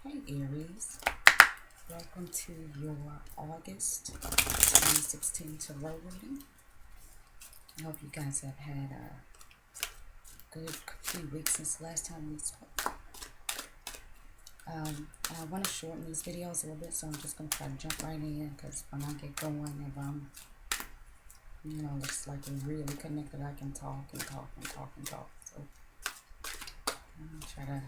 Hey Aries, welcome to your August 2016 tarot reading. I hope you guys have had a good few weeks since the last time we spoke. I want to shorten these videos a little bit, so I'm just going to try to jump right in because when I get going, if I'm, looks like we're really connected, I can talk and talk and talk and talk. So I'm going to try to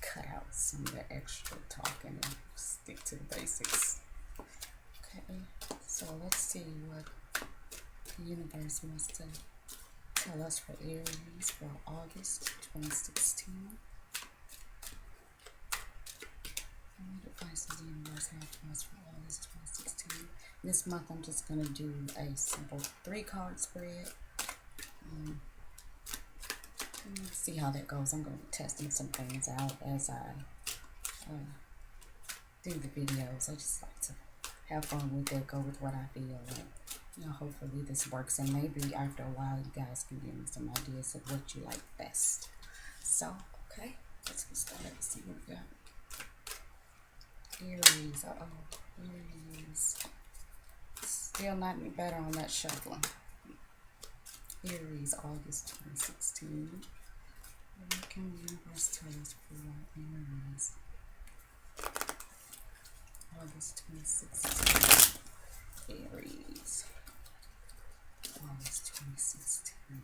cut out some of the extra talking and stick to the basics. Okay, so let's see what the universe wants to tell us for Aries for August 2016. What advice does the universe have for us for August 2016? This month I'm just going to do a simple 3-card spread. See how that goes. I'm going to be testing some things out as I do the videos. I just like to have fun with it, go with what I feel, and hopefully this works. And maybe after a while, you guys can give me some ideas of what you like best. So, okay, let's get started. Let's see what we got. Aries, Aries. Still not any better on that shuffling. Aries, August 2016. What can the universe tell us for Aries? August 2016. Aries. August 2016.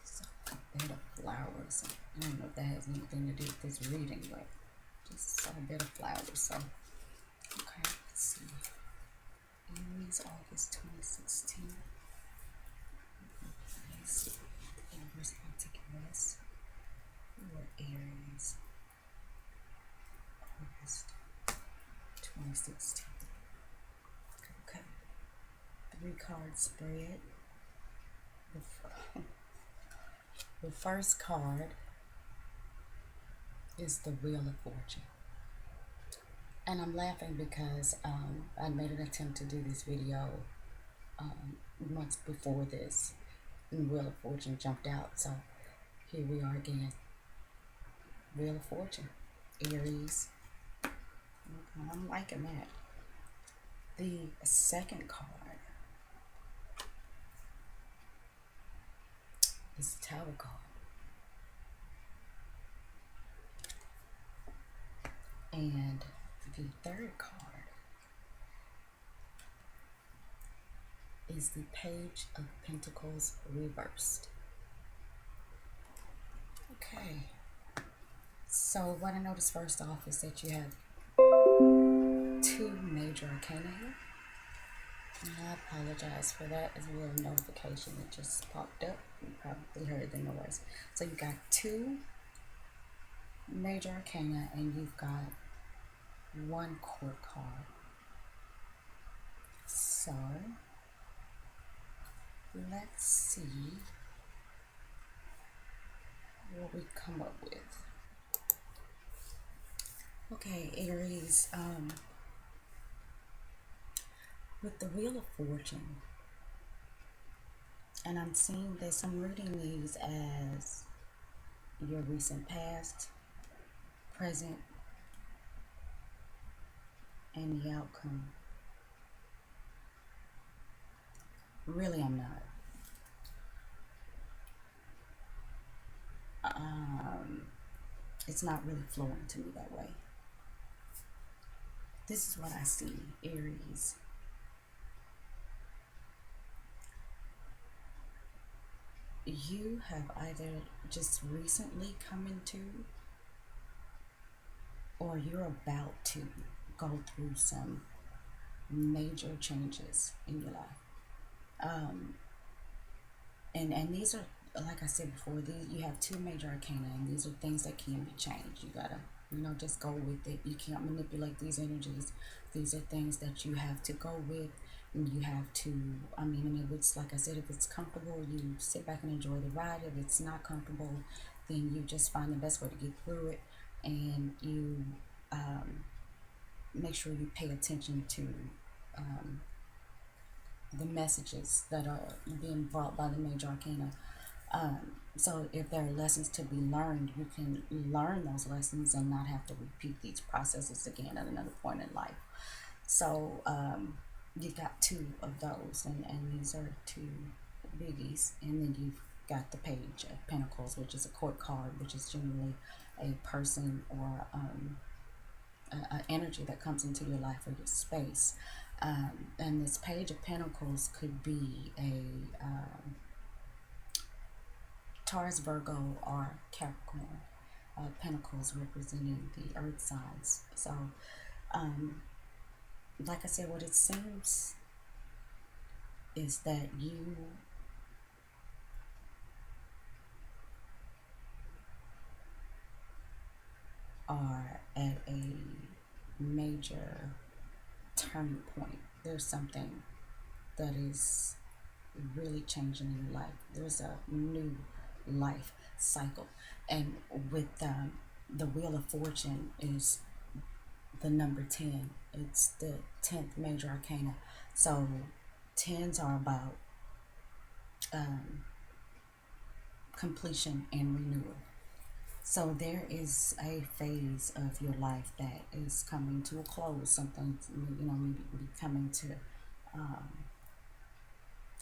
So a bed of flowers. I don't know if that has anything to do with this reading, but just saw a bed of flowers. So, okay, let's see. Aries, August 2016. Let's see. The universe about to give us for Aries, August 2016. Okay. 3-card spread. The first card is the Wheel of Fortune. And I'm laughing because I made an attempt to do this video months before this, and Wheel of Fortune jumped out. So here we are again. Wheel of Fortune. Aries. Okay, I'm liking that. The second card is the Tower card. And the third card is the Page of Pentacles reversed. Okay. So what I noticed first off is that you have 2 major arcana here. And I apologize for that. It's a little notification that just popped up. You probably heard the noise. So you got 2 major arcana and you've got 1 court card. So let's see what we come up with. Okay, Aries, with the Wheel of Fortune, and I'm seeing this, I'm reading these as your recent past, present, and the outcome. Really, I'm not. It's not really flowing to me that way. This is what I see, Aries. You have either just recently come into, or you're about to go through some major changes in your life. And these are, like I said before, you have 2 major arcana, and these are things that can be changed. You gotta, just go with it. You can't manipulate these energies. These are things that you have to go with, and you have to, and if it's, like I said, if it's comfortable, you sit back and enjoy the ride. If it's not comfortable, then you just find the best way to get through it, and you make sure you pay attention to the messages that are being brought by the major arcana. So if there are lessons to be learned, you can learn those lessons and not have to repeat these processes again at another point in life. So you've got two of those, and these are two biggies. And then you've got the Page of Pentacles, which is a court card, which is generally a person or a energy that comes into your life or your space. And this Page of Pentacles could be a Taurus, Virgo, or Capricorn. Pentacles representing the earth signs. So, um, like I said, what it seems is that you are at a major turning point. There's something that is really changing in your life. There's a new life cycle. And with the Wheel of Fortune is the number 10. It's the 10th major arcana. So tens are about um, completion and renewal. So there is a phase of your life that is coming to a close. Something, maybe coming to um,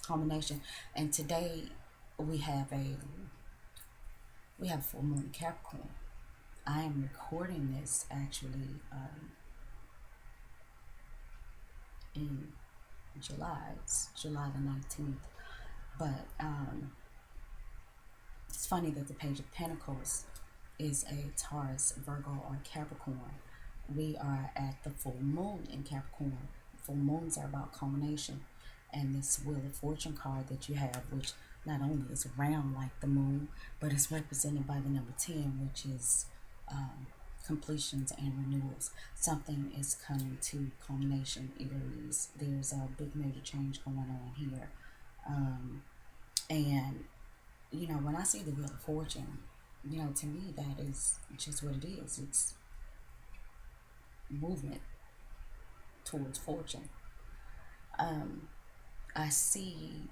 culmination. And today we have full moon Capricorn. I am recording this actually in July. It's July the 19th. But it's funny that the Page of Pentacles is a Taurus, Virgo, or Capricorn. We are at the full moon in Capricorn. Full moons are about culmination. And this Wheel of Fortune card that you have, which not only is round like the moon, but it's represented by the number 10, which is completions and renewals. Something is coming to culmination. Aries, there's a big major change going on here. And when I see the Wheel of Fortune, to me that is just what it is. It's movement towards fortune. I see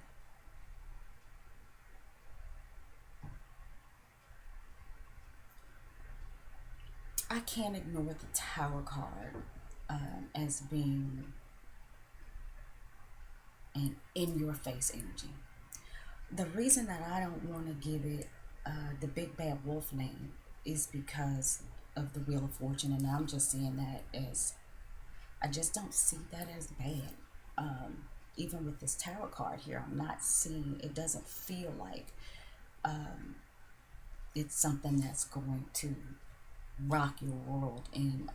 I can't ignore the Tower card as being an in your face energy. The reason that I don't want to give it the big bad wolf name is because of the Wheel of Fortune, and I'm just seeing that as, I just don't see that as bad. Even with this Tower card here, I'm not seeing, it doesn't feel like it's something that's going to rock your world in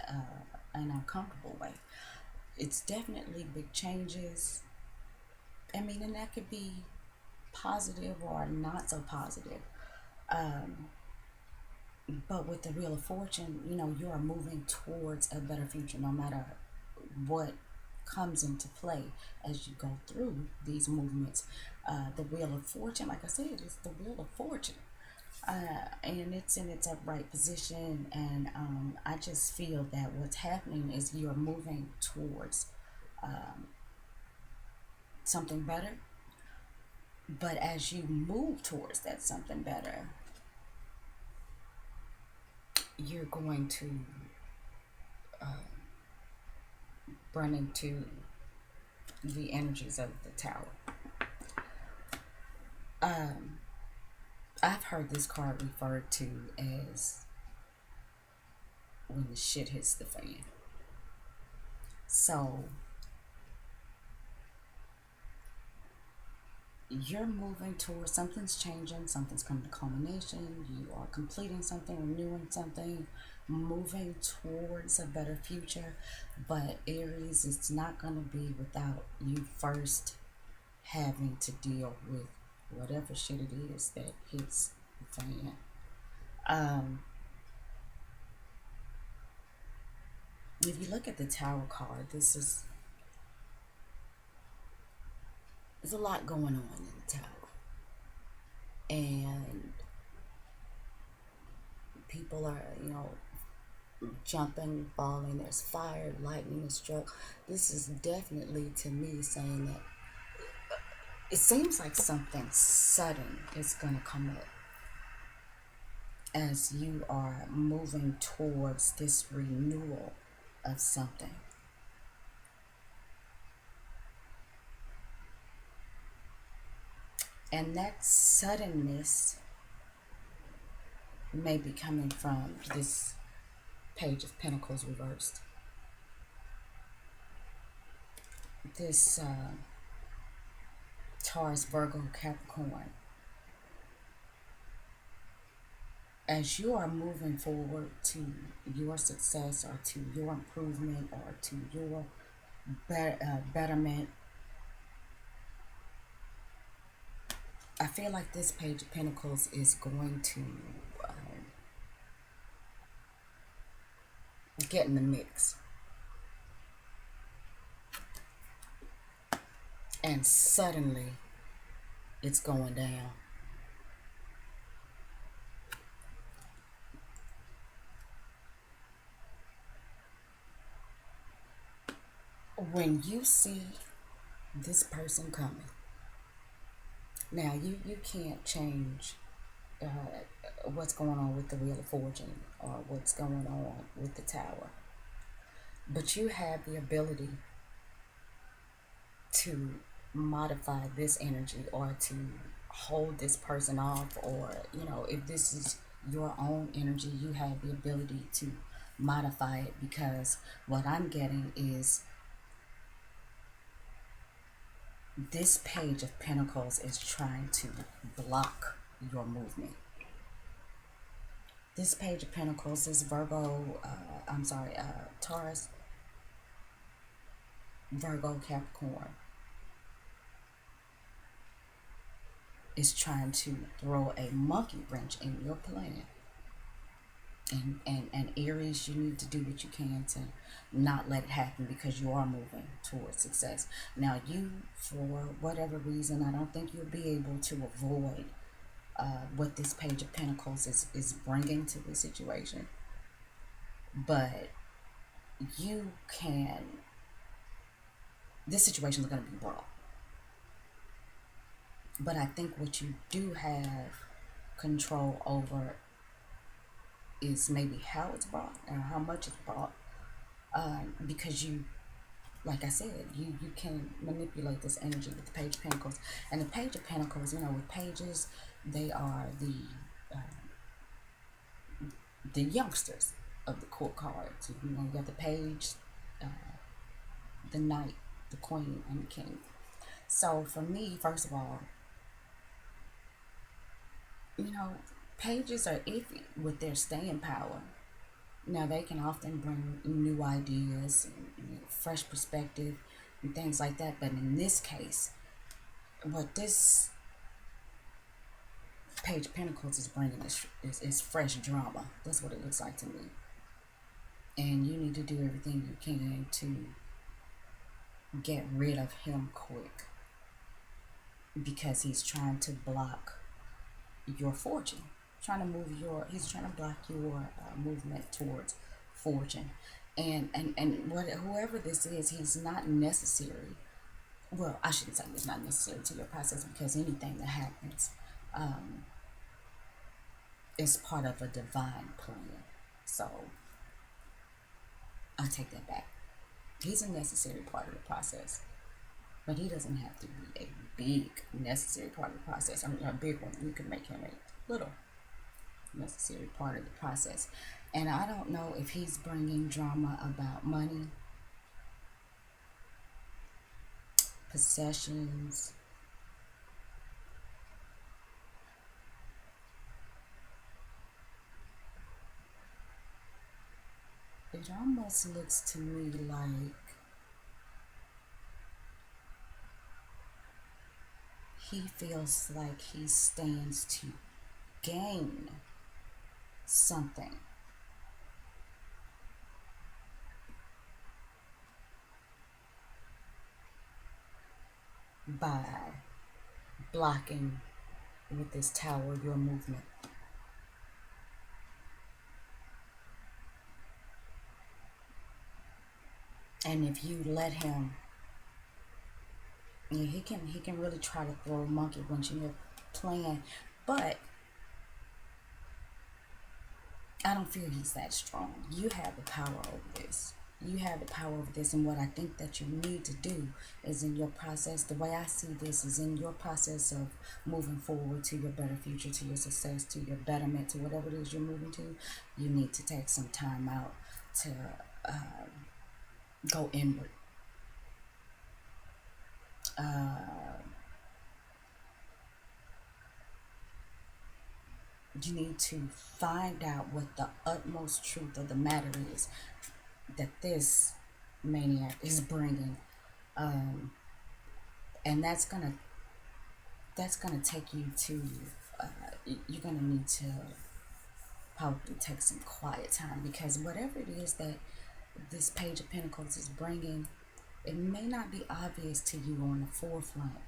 an uncomfortable way. It's definitely big changes. I mean, and that could be positive or not so positive. But with the Wheel of Fortune, you are moving towards a better future no matter what comes into play as you go through these movements. The Wheel of Fortune, like I said, is the Wheel of Fortune. And it's in its upright position, and I just feel that what's happening is you're moving towards something better. But as you move towards that something better, you're going to run into the energies of the Tower. I've heard this card referred to as when the shit hits the fan. So you're moving towards, something's changing, something's coming to culmination, you are completing something, renewing something, moving towards a better future. But Aries, it's not going to be without you first having to deal with whatever shit it is that hits the fan. If you look at the Tower card, there's a lot going on in the Tower. And people are, jumping, falling, there's fire, lightning is struck. This is definitely to me saying that it seems like something sudden is going to come up as you are moving towards this renewal of something. And that suddenness may be coming from this Page of Pentacles reversed. This Taurus, Virgo, Capricorn. As you are moving forward to your success or to your improvement or to your betterment, I feel like this Page of Pentacles is going to get in the mix. And suddenly, it's going down. When you see this person coming, now you can't change what's going on with the Wheel of Fortune or what's going on with the Tower. But you have the ability to modify this energy or to hold this person off, or if this is your own energy, you have the ability to modify it, because what I'm getting is this Page of Pentacles is trying to block your movement. This Page of Pentacles is Taurus, Virgo, Capricorn is trying to throw a monkey wrench in your plan. And Aries, you need to do what you can to not let it happen, because you are moving towards success. Now, you, for whatever reason, I don't think you'll be able to avoid what this Page of Pentacles is bringing to the situation. But you can, this situation is going to be brought. But I think what you do have control over is maybe how it's brought and how much it's brought. Because you, like I said, you can manipulate this energy with the Page of Pentacles. And the Page of Pentacles, with pages, they are the youngsters of the court cards. You got the Page, the Knight, the Queen, and the King. So for me, first of all, pages are iffy with their staying power. Now, they can often bring new ideas and fresh perspective and things like that. But in this case, what this Page of Pentacles is bringing is fresh drama. That's what it looks like to me. And you need to do everything you can to get rid of him quick, because he's trying to block your fortune. He's trying to block your movement towards fortune. And whoever this is, he's not necessary. Well, I shouldn't say he's not necessary to your process, because anything that happens is part of a divine plan. So I take that back. He's a necessary part of the process, but he doesn't have to be a big necessary part of the process. I mean, a big one. You can make him a little necessary part of the process. And I don't know if he's bringing drama about money, possessions, it almost looks to me like he feels like he stands to gain something by blocking with this Tower your movement. And if you let him, yeah, he can really try to throw a monkey wrench in your plan. But I don't feel he's that strong. You have the power over this. You have the power over this. And what I think that you need to do is in your process, the way I see this is in your process of moving forward to your better future, to your success, to your betterment, to whatever it is you're moving to, you need to take some time out to go inward. You need to find out what the utmost truth of the matter is that this maniac is bringing. And that's gonna take you to you're gonna need to probably take some quiet time, because whatever it is that this Page of Pentacles is bringing, it may not be obvious to you on the forefront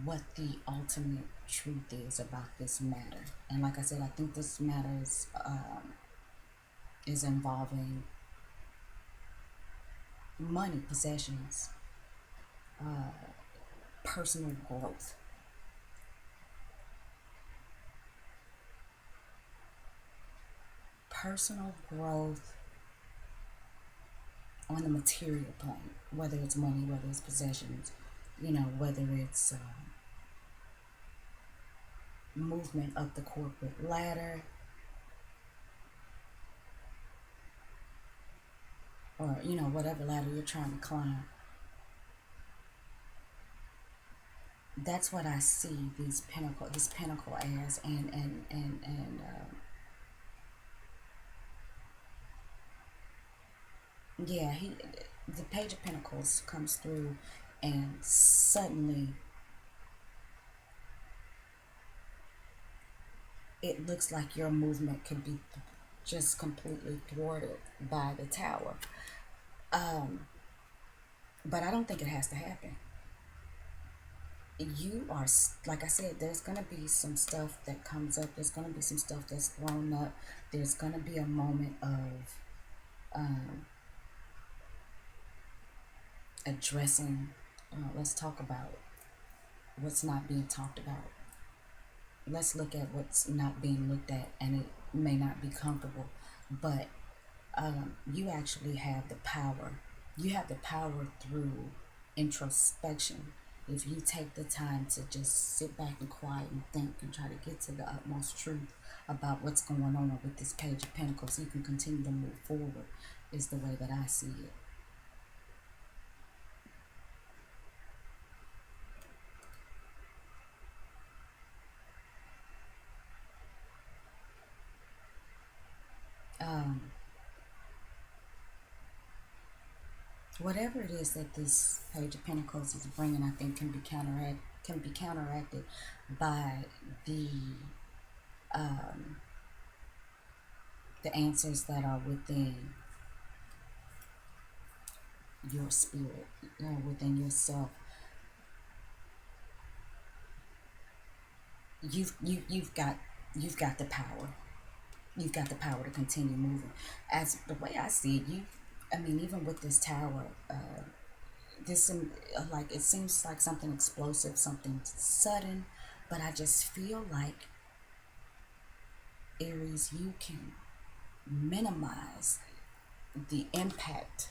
what the ultimate truth is about this matter. And like I said, I think this matter is involving money, possessions, personal growth. Personal growth on the material plane, whether it's money, whether it's possessions, whether it's movement up the corporate ladder, or whatever ladder you're trying to climb. That's what I see this pinnacle as. And yeah, the Page of Pentacles comes through, and suddenly it looks like your movement could be just completely thwarted by the Tower. But I don't think it has to happen. You are, like I said, there's going to be some stuff that comes up. There's going to be some stuff that's thrown up. There's going to be a moment of addressing. Let's talk about what's not being talked about. Let's look at what's not being looked at, and it may not be comfortable, but you actually have the power. You have the power through introspection. If you take the time to just sit back and quiet and think and try to get to the utmost truth about what's going on with this Page of Pentacles, so you can continue to move forward, is the way that I see it. Whatever it is that this Page of Pentacles is bringing, I think can be counteracted by the answers that are within your spirit, within yourself. You've got the power. You've got the power to continue moving. As the way I see it, even with this Tower, this like it seems like something explosive, something sudden, but I just feel like, Aries, you can minimize the impact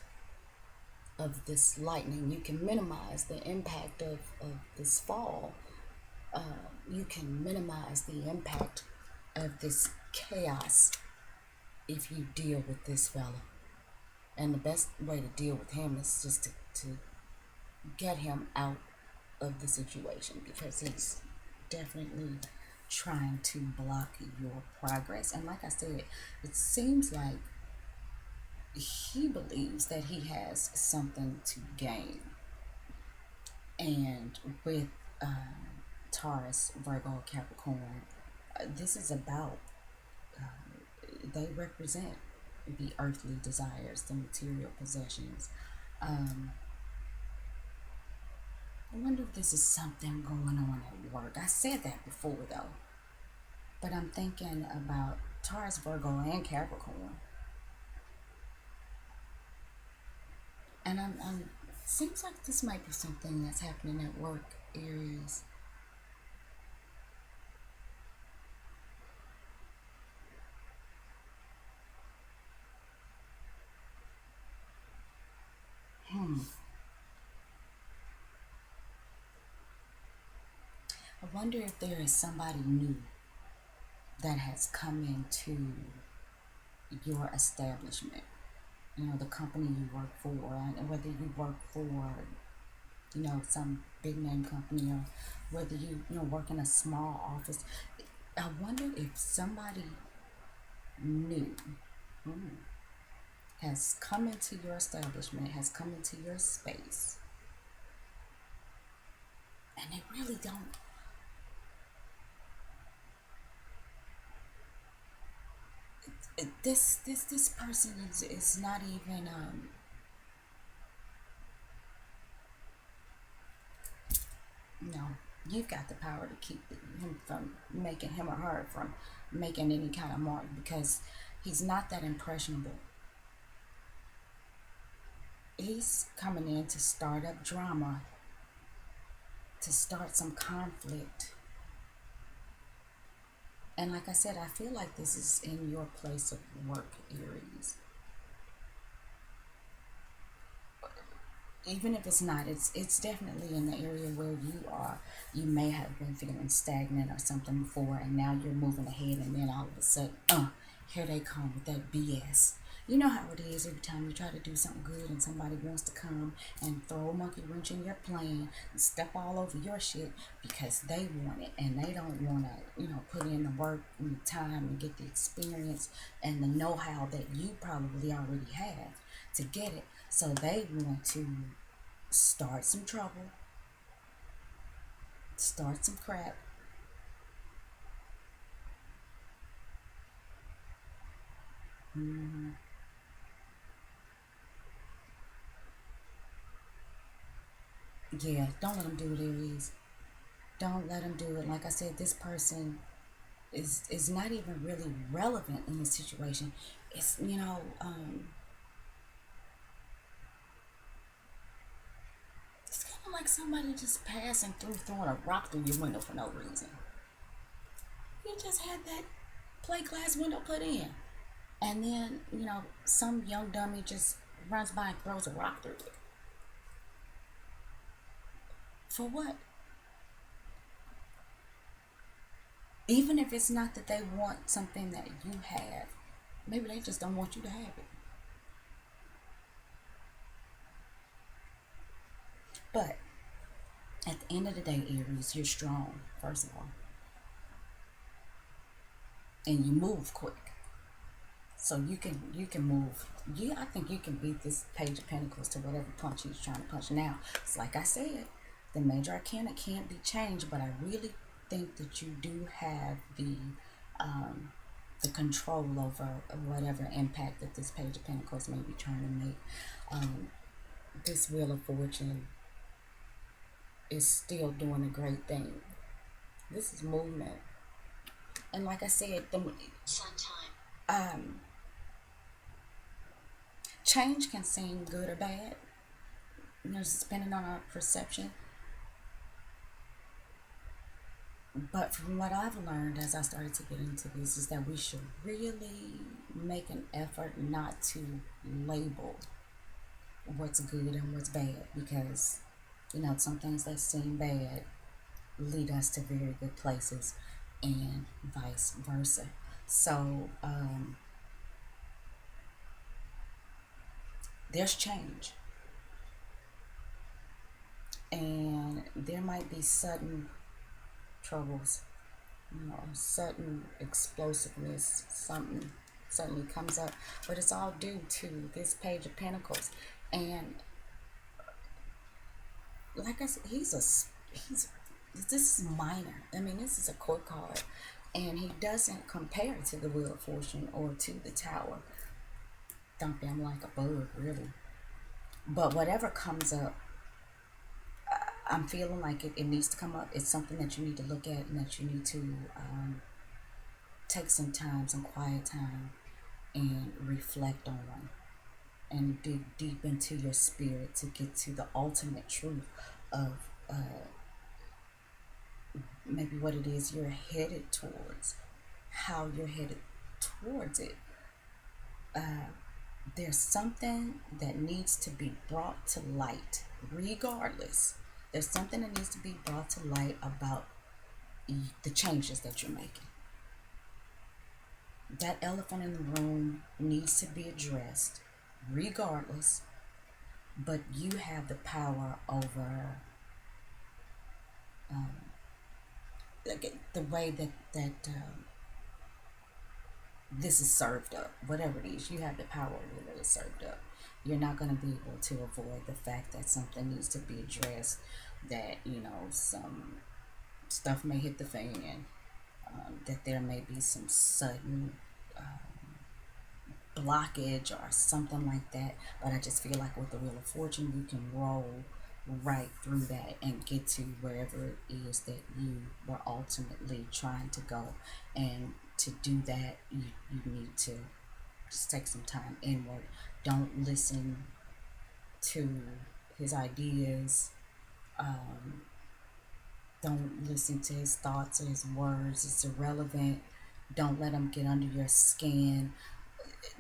of this lightning. You can minimize the impact of this fall. You can minimize the impact of this chaos if you deal with this fella. And the best way to deal with him is just to get him out of the situation, because he's definitely trying to block your progress. And like I said, it seems like he believes that he has something to gain. And with Taurus, Virgo, Capricorn, this is about, they represent the earthly desires, the material possessions. I wonder if this is something going on at work. I said that before though, but I'm thinking about Taurus, Virgo, and Capricorn. And I'm seems like this might be something that's happening at work, Aries. Hmm. I wonder if there is somebody new that has come into your establishment. You know, the company you work for, and whether you work for, some big name company, or whether you work in a small office. I wonder if somebody new, hmm, has come into your establishment, has come into your space, and they really don't. This person is not even. No, you've got the power to keep him from making him or her from making any kind of mark, because he's not that impressionable. He's coming in to start up drama, to start some conflict. And like I said, I feel like this is in your place of work, Aries. Even if it's not, it's definitely in the area where you are. You may have been feeling stagnant or something before, and now you're moving ahead, and then all of a sudden, here they come with that BS. You know how it is every time you try to do something good and somebody wants to come and throw a monkey wrench in your plan and step all over your shit because they want it, and they don't want to, put in the work and the time and get the experience and the know-how that you probably already have to get it. So they want to start some trouble, start some crap. Hmm. Yeah, don't let them do it, Aries. Don't let them do it. Like I said, this person is not even really relevant in this situation. It's it's kind of like somebody just passing through, throwing a rock through your window for no reason. You just had that plate glass window put in, and then some young dummy just runs by and throws a rock through it. For what? Even if it's not that they want something that you have, maybe they just don't want you to have it. But at the end of the day, Aries, you're strong, first of all, and you move quick. So you can move. I think you can beat this Page of Pentacles to whatever punch he's trying to punch. Now, it's like I said, the major arcana can't be changed, but I really think that you do have the control over whatever impact that this Page of Pentacles may be trying to make. Um, this Wheel of Fortune is still doing a great thing. This is movement, and like I said, um, change can seem good or bad. It's depending on our perception. But from what I've learned as I started to get into this is that we should really make an effort not to label what's good and what's bad, because some things that seem bad lead us to very good places, and vice versa. So there's change, and there might be sudden troubles, sudden explosiveness, something suddenly comes up, but it's all due to this Page of Pentacles. And like I said, he's this is minor. I mean, this is a court card, and he doesn't compare to the Wheel of Fortune or to the Tower. Dump him like a bug, really. But whatever comes up, I'm feeling like it needs to come up. It's something that you need to look at, and that you need to take some time, some quiet time, and reflect on. and dig deep into your spirit to get to the ultimate truth of maybe what it is you're headed towards, how you're headed towards it. There's something that needs to be brought to light, regardless. There's something that needs to be brought to light about the changes that you're making. That elephant in the room needs to be addressed, regardless, but you have the power over the way that this is served up. Whatever it is, you have the power over the way it's served up. You're not going to be able to avoid the fact that something needs to be addressed, that, some stuff may hit the fan, that there may be some sudden blockage or something like that. But I just feel like with the Wheel of Fortune, you can roll right through that and get to wherever it is that you were ultimately trying to go. And to do that, you need to just take some time inward. Don't listen to his ideas. Don't listen to his thoughts or his words. It's irrelevant. Don't let him get under your skin.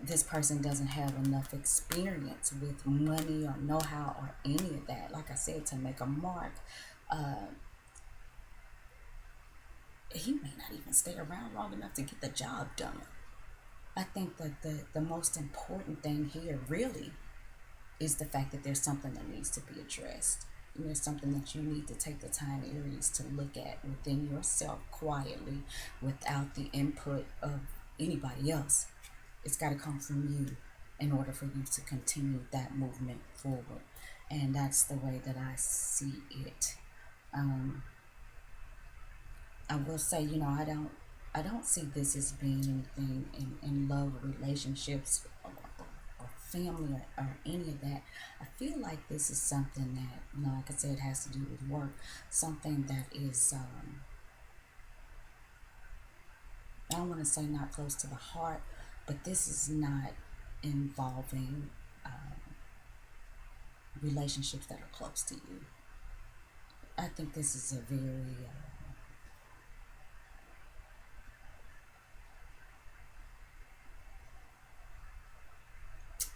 This person doesn't have enough experience with money or know-how or any of that, like I said, to make a mark. He may not even stay around long enough to get the job done. I think that the most important thing here really is the fact that there's something that needs to be addressed. And there's something that you need to take the time, Aries, to look at within yourself quietly, without the input of anybody else. It's got to come from you in order for you to continue that movement forward. And that's the way that I see it. I will say, I don't see this as being anything in love or relationships or family or any of that. I feel like this is something that, like I said, has to do with work. Something that is, I don't want to say not close to the heart, but this is not involving relationships that are close to you. I think this is a very,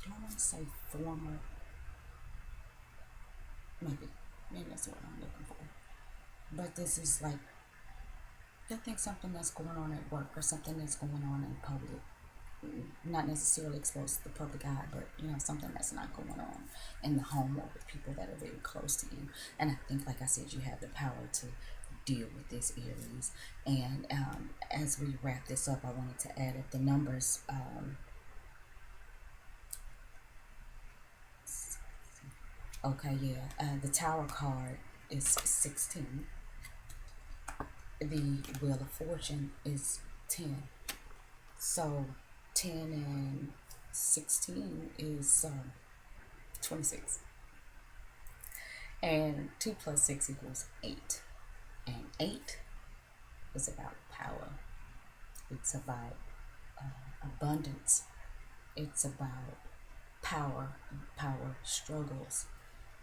do I want to say former? Maybe that's what I'm looking for. But this is like, I think something that's going on at work or something that's going on in public, not necessarily exposed to the public eye, but something that's not going on in the home or with people that are very close to you. And I think, like I said, you have the power to deal with this, Aries. And as we wrap this up, I wanted to add up the numbers. Okay, yeah. The Tower card is 16. The Wheel of Fortune is 10. So 10 and 16 is 26. And 2 plus 6 equals 8. And 8 is about power. It's about abundance. It's about power struggles.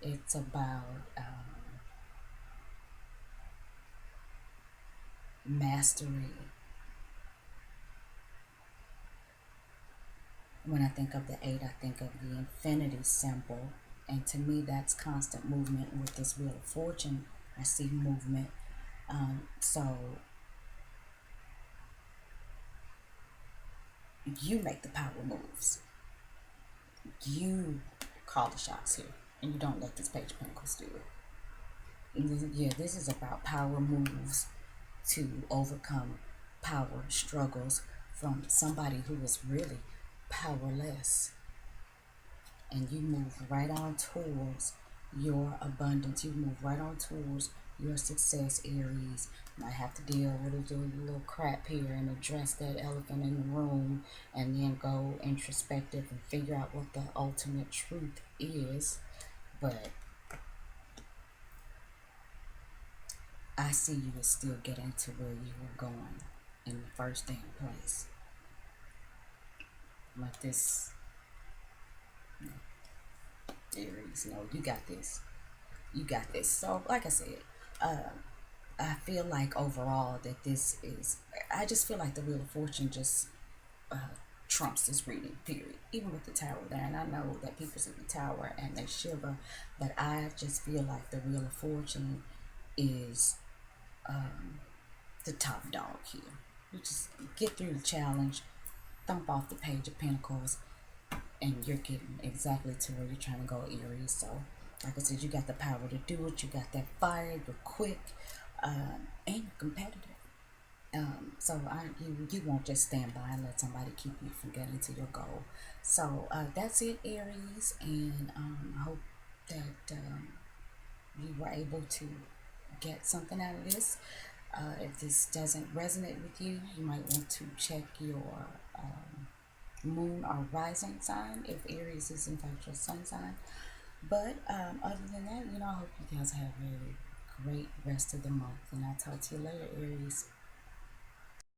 It's about mastery. When I think of the 8, I think of the infinity symbol. And to me, that's constant movement. With this Wheel of Fortune, I see movement. So you make the power moves. You call the shots here. And you don't let this Page of Pentacles do it. Yeah, this is about power moves to overcome power struggles from somebody who is really powerless. And you move right on towards your abundance. You move right on towards your success, Aries. You might have to deal with a little crap here and address that elephant in the room, and then go introspective and figure out what the ultimate truth is. But I see you as still getting to where you were going in the first damn place. Like this Aries, no, you got this. You got this. So, like I said, uh, I feel like overall that this is. I just feel like the Wheel of Fortune just uh, trumps this reading. Period. Even with the Tower there, and I know that people see the Tower and they shiver, but I just feel like the Wheel of Fortune is the top dog here. You just get through the challenge, thump off the Page of Pentacles, and you're getting exactly to where you're trying to go, Aries. So, like I said, you got the power to do it. You got that fire. You're quick, and you're competitive. You won't just stand by and let somebody keep you from getting to your goal. So that's it, Aries, and I hope that you were able to get something out of this. If this doesn't resonate with you, you might want to check your moon or rising sign if Aries is in fact your sun sign. But other than that, I hope you guys have a great rest of the month, and I'll talk to you later, Aries.